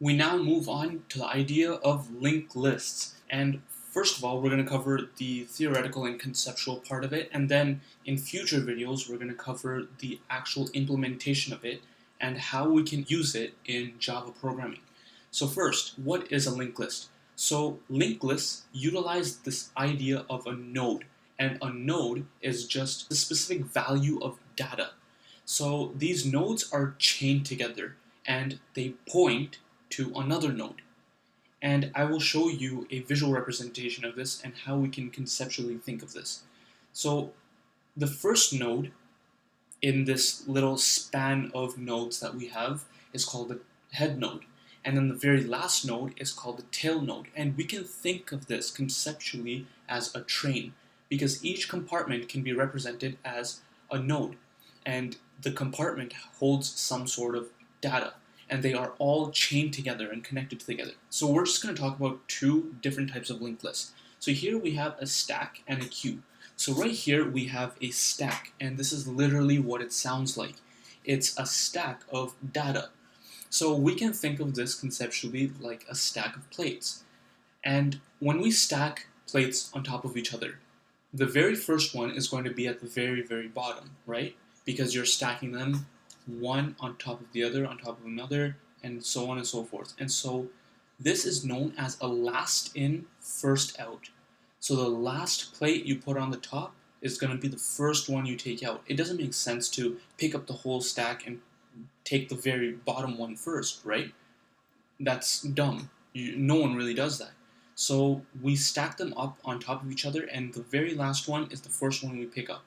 We now move on to the idea of linked lists. And first of all, we're going to cover the theoretical and conceptual part of it, and then in future videos, we're going to cover the actual implementation of it and how we can use it in Java programming. So first, what is a linked list? So linked lists utilize this idea of a node, and a node is just the specific value of data. So these nodes are chained together and they point to another node. And I will show you a visual representation of this and how we can conceptually think of this. So the first node in this little span of nodes that we have is called the head node. And then the very last node is called the tail node. And we can think of this conceptually as a train, because each compartment can be represented as a node. And the compartment holds some sort of data, and they are all chained together and connected together. So we're just going to talk about two different types of linked lists. So here we have a stack and a queue. So right here we have a stack, and this is literally what it sounds like. It's a stack of data. So we can think of this conceptually like a stack of plates. And when we stack plates on top of each other, the very first one is going to be at the very, very bottom, right? Because you're stacking them one on top of the other, on top of another, and so on and so forth. And so this is known as a last in, first out. So the last plate you put on the top is going to be the first one you take out. It doesn't make sense to pick up the whole stack and take the very bottom one first, right? That's dumb. No one really does that. So we stack them up on top of each other, and the very last one is the first one we pick up.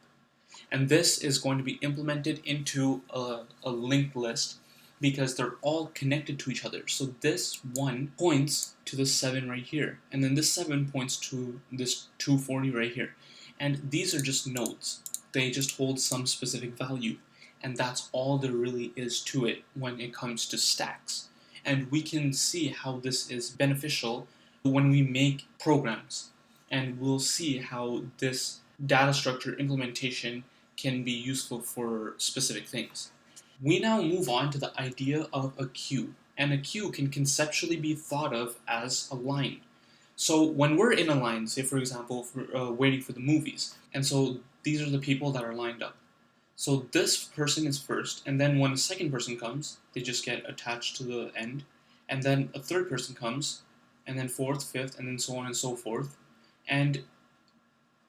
And this is going to be implemented into a linked list because they're all connected to each other. So this one points to the 7 right here, and then this 7 points to this 240 right here. And these are just nodes. They just hold some specific value, and that's all there really is to it when it comes to stacks. And we can see how this is beneficial when we make programs, and we'll see how this data structure implementation can be useful for specific things. We now move on to the idea of a queue, and a queue can conceptually be thought of as a line. So when we're in a line, say for example, waiting for the movies, and so these are the people that are lined up. So this person is first, and then when a second person comes, they just get attached to the end, and then a third person comes, and then fourth, fifth, and then so on and so forth. And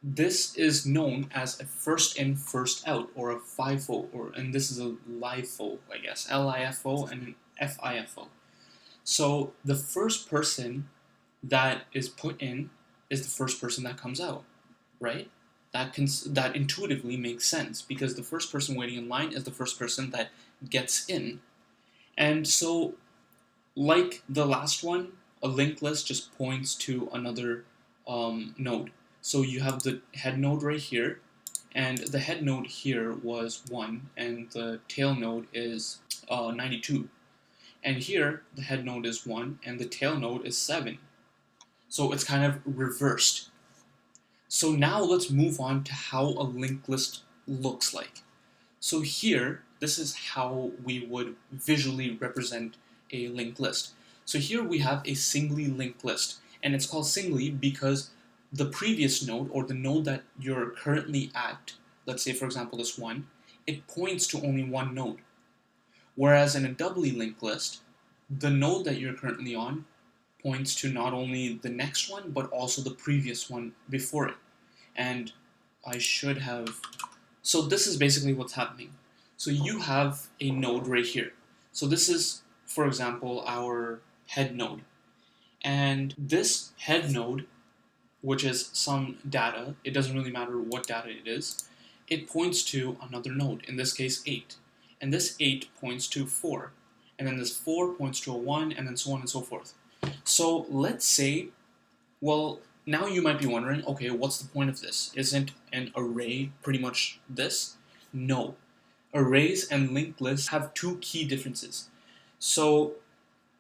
this is known as a first in, first out, or a FIFO, and this is a LIFO, I guess, LIFO and an FIFO. So the first person that is put in is the first person that comes out, right? That intuitively makes sense, because the first person waiting in line is the first person that gets in. And so, like the last one, a linked list just points to another node. So you have the head node right here, and the head node here was 1, and the tail node is 92. And here, the head node is 1, and the tail node is 7. So it's kind of reversed. So now let's move on to how a linked list looks like. So here, this is how we would visually represent a linked list. So here we have a singly linked list, and it's called singly because the previous node, or the node that you're currently at, let's say for example this one, it points to only one node. Whereas in a doubly linked list, the node that you're currently on points to not only the next one, but also the previous one before it. And I should have... So this is basically what's happening. So you have a node right here. So this is, for example, our head node. And this head node, which is some data, it doesn't really matter what data it is, it points to another node, in this case 8. And this 8 points to 4. And then this 4 points to a 1, and then so on and so forth. So let's say, well, now you might be wondering, okay, what's the point of this? Isn't an array pretty much this? No. Arrays and linked lists have two key differences. So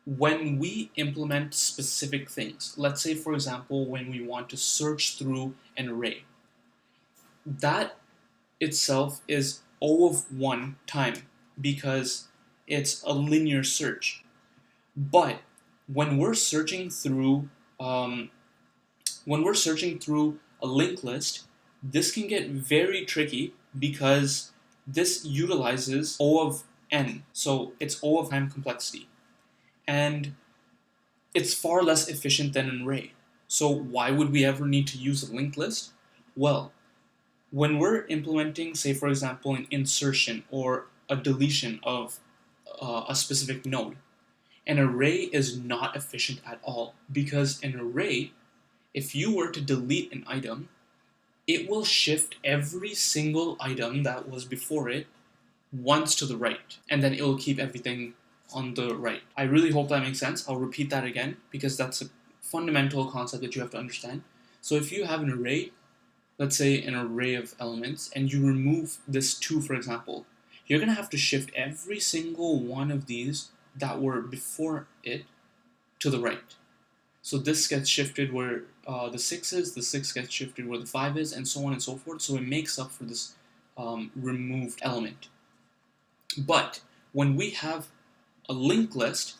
when we implement specific things, let's say for example when we want to search through an array, that itself is O of 1 time because it's a linear search. But when we're searching through a linked list, this can get very tricky because this utilizes O of n, so it's O of n complexity, and it's far less efficient than an array. So why would we ever need to use a linked list? Well, when we're implementing, say for example, an insertion or a deletion of a specific node, an array is not efficient at all, because an array, if you were to delete an item, it will shift every single item that was before it once to the right, and then it will keep everything on the right. I really hope that makes sense. I'll repeat that again because that's a fundamental concept that you have to understand. So if you have an array, let's say an array of elements, and you remove this 2, for example, you're going to have to shift every single one of these that were before it to the right. So this gets shifted where the 6 is, the 6 gets shifted where the 5 is, and so on and so forth. So it makes up for this removed element. But when we have a linked list,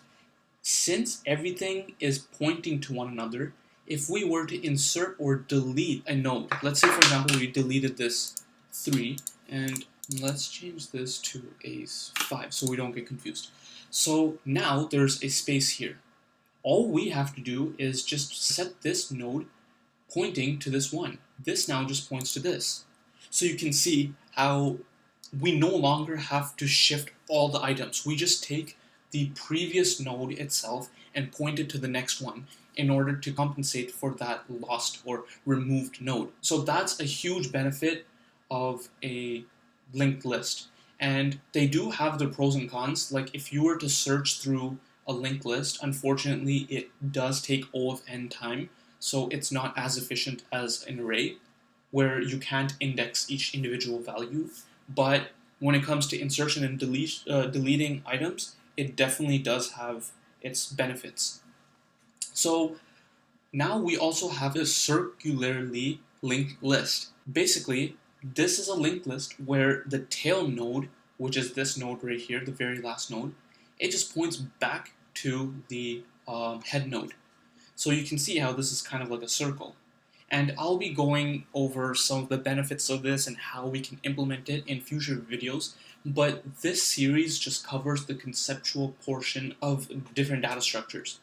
since everything is pointing to one another, if we were to insert or delete a node, let's say for example we deleted this 3, and let's change this to a 5 so we don't get confused. So now there's a space here. All we have to do is just set this node pointing to this 1. This now just points to this. So you can see how we no longer have to shift all the items. We just take the previous node itself and point it to the next one in order to compensate for that lost or removed node. So that's a huge benefit of a linked list. And they do have their pros and cons. Like if you were to search through a linked list, unfortunately it does take O of n time, so it's not as efficient as an array where you can't index each individual value. But when it comes to insertion and deleting items, it definitely does have its benefits. So now we also have a circularly linked list. Basically, this is a linked list where the tail node, which is this node right here, the very last node, it just points back to the head node. So you can see how this is kind of like a circle. And I'll be going over some of the benefits of this and how we can implement it in future videos, but this series just covers the conceptual portion of different data structures.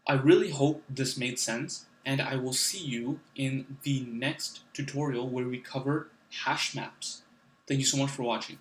I really hope this made sense, and I will see you in the next tutorial where we cover hash maps. Thank you so much for watching.